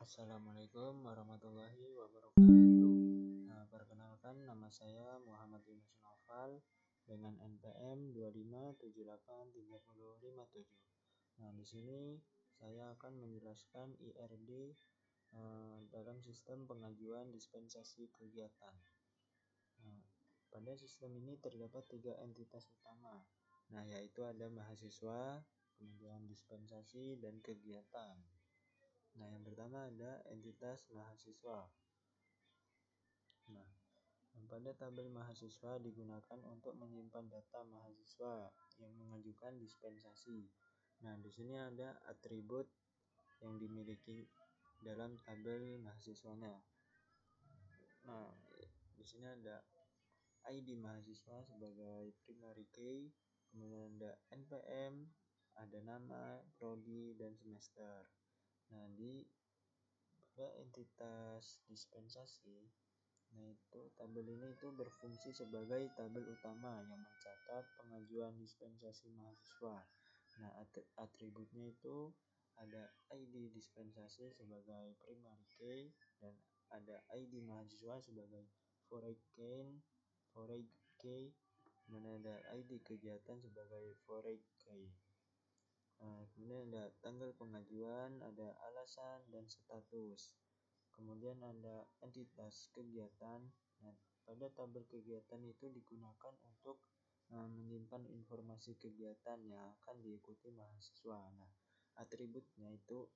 Assalamualaikum warahmatullahi wabarakatuh. Perkenalkan, nama saya Muhammad Yunus Naufal dengan NPM 25783057. Di sini saya akan menjelaskan IRD dalam sistem pengajuan dispensasi kegiatan. Pada sistem ini terdapat 3 entitas utama, yaitu ada mahasiswa, kemudian dispensasi, dan kegiatan. Yang pertama ada entitas mahasiswa. Pada tabel mahasiswa digunakan untuk menyimpan data mahasiswa yang mengajukan dispensasi. Di sini ada atribut yang dimiliki dalam tabel mahasiswanya. Di sini ada ID mahasiswa sebagai primary key, kemudian ada NPM, ada nama, prodi, dan semester. Pada entitas dispensasi, tabel ini berfungsi sebagai tabel utama yang mencatat pengajuan dispensasi mahasiswa. Atributnya itu ada ID dispensasi sebagai primary key dan ada ID mahasiswa sebagai foreign key, dan ada ID kegiatan sebagai foreign key. Kemudian ada tanggal pengajuan, ada alasan, dan status. Kemudian ada entitas kegiatan. Pada tabel kegiatan itu digunakan untuk menyimpan informasi kegiatan yang akan diikuti mahasiswa. Atributnya itu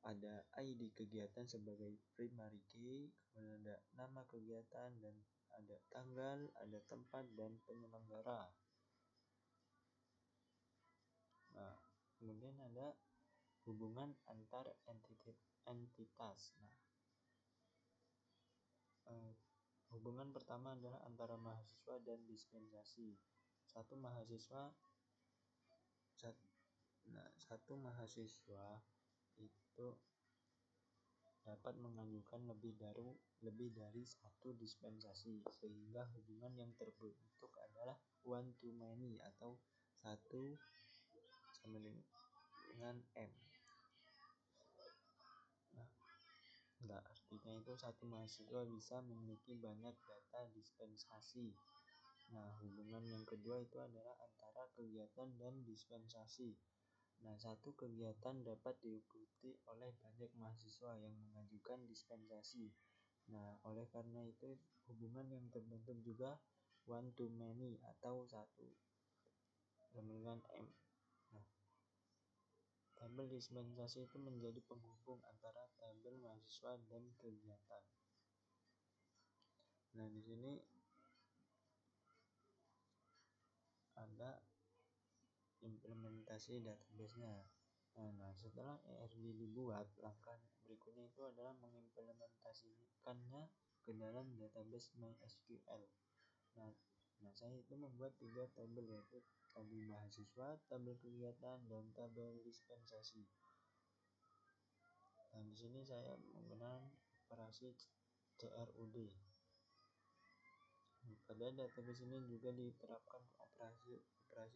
ada ID kegiatan sebagai primary key, kemudian ada nama kegiatan, dan ada tanggal, ada tempat, dan penyelenggara. Kemudian ada hubungan antar entitas. Hubungan pertama adalah antara mahasiswa dan dispensasi. Satu mahasiswa itu dapat mengajukan lebih dari satu dispensasi, sehingga hubungan yang terbentuk adalah one to many atau 1 sama dengan M. Artinya itu satu mahasiswa bisa memiliki banyak data dispensasi. Hubungan yang kedua itu adalah antara kegiatan dan dispensasi. Satu kegiatan dapat diikuti oleh banyak mahasiswa yang mengajukan dispensasi. Oleh karena itu hubungan yang terbentuk juga one to many atau 1 sama dengan M. Tabel dispensasi itu menjadi penghubung antara tabel mahasiswa dan kegiatan. Di sini ada implementasi database-nya. Setelah IRD dibuat, langkah berikutnya itu adalah mengimplementasikannya ke dalam database MySQL. Saya itu membuat 3 tabel, yaitu tabel mahasiswa, tabel kegiatan, dan tabel dispensasi. Di sini saya menggunakan operasi CRUD. Pada database ini juga diterapkan operasi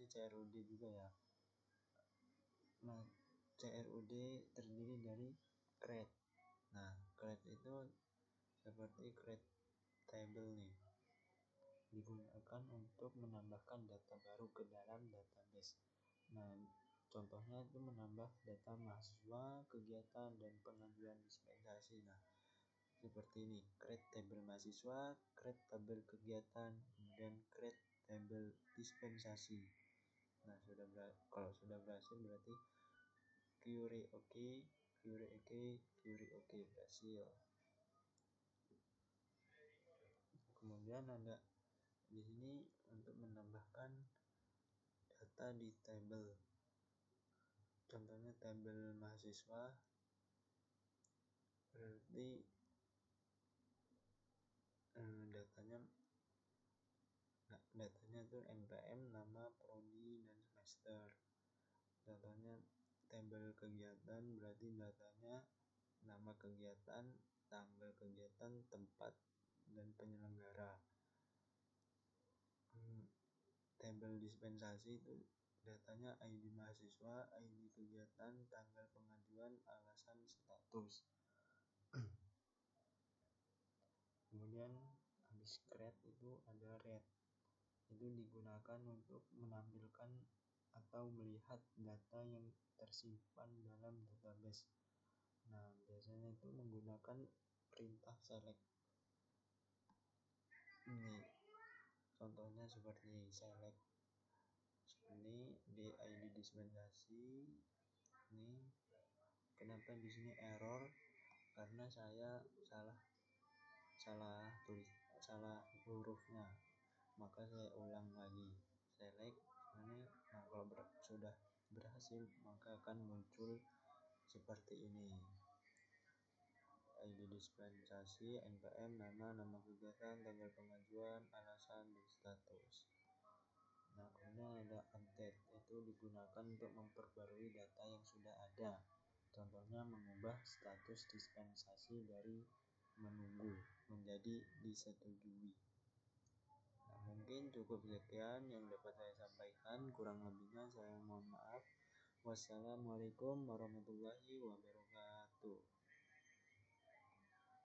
CRUD juga ya. CRUD terdiri dari create. Create itu seperti create table nih, digunakan untuk menambahkan data baru ke dalam database. Contohnya itu menambah data mahasiswa, kegiatan, dan pengajuan dispensasi. Seperti ini, create table mahasiswa, create tabel kegiatan, kemudian create table dispensasi. Kalau sudah berhasil berarti query OK, berhasil. Kemudian ada di sini untuk menambahkan data di tabel. Contohnya tabel mahasiswa, berarti datanya itu NPM, nama, prodi, dan semester. Contohnya tabel kegiatan, berarti datanya nama kegiatan, tanggal kegiatan, tempat, dan penyelenggara. Tabel dispensasi itu datanya ID mahasiswa, ID kegiatan, tanggal pengajuan, pengajuan alasan status. Kemudian habis create itu ada read, itu digunakan untuk menampilkan atau melihat data yang tersimpan dalam database. Nah, biasanya itu menggunakan perintah select. Ini contohnya seperti select ini di ID dispensasi. Ini kenapa di sini error? Karena saya salah hurufnya, maka saya ulang lagi select ini. Nah, kalau sudah berhasil maka akan muncul seperti ini: ID dispensasi, NPM, nama kegiatan, tanggal pengajuan, alasan, dan status. Nah, kemudian ada update, itu digunakan untuk memperbarui data yang sudah ada. Contohnya mengubah status dispensasi dari menunggu menjadi disetujui. Nah, mungkin cukup sekian yang dapat saya sampaikan, kurang lebihnya saya mohon maaf. Wassalamualaikum warahmatullahi wabarakatuh.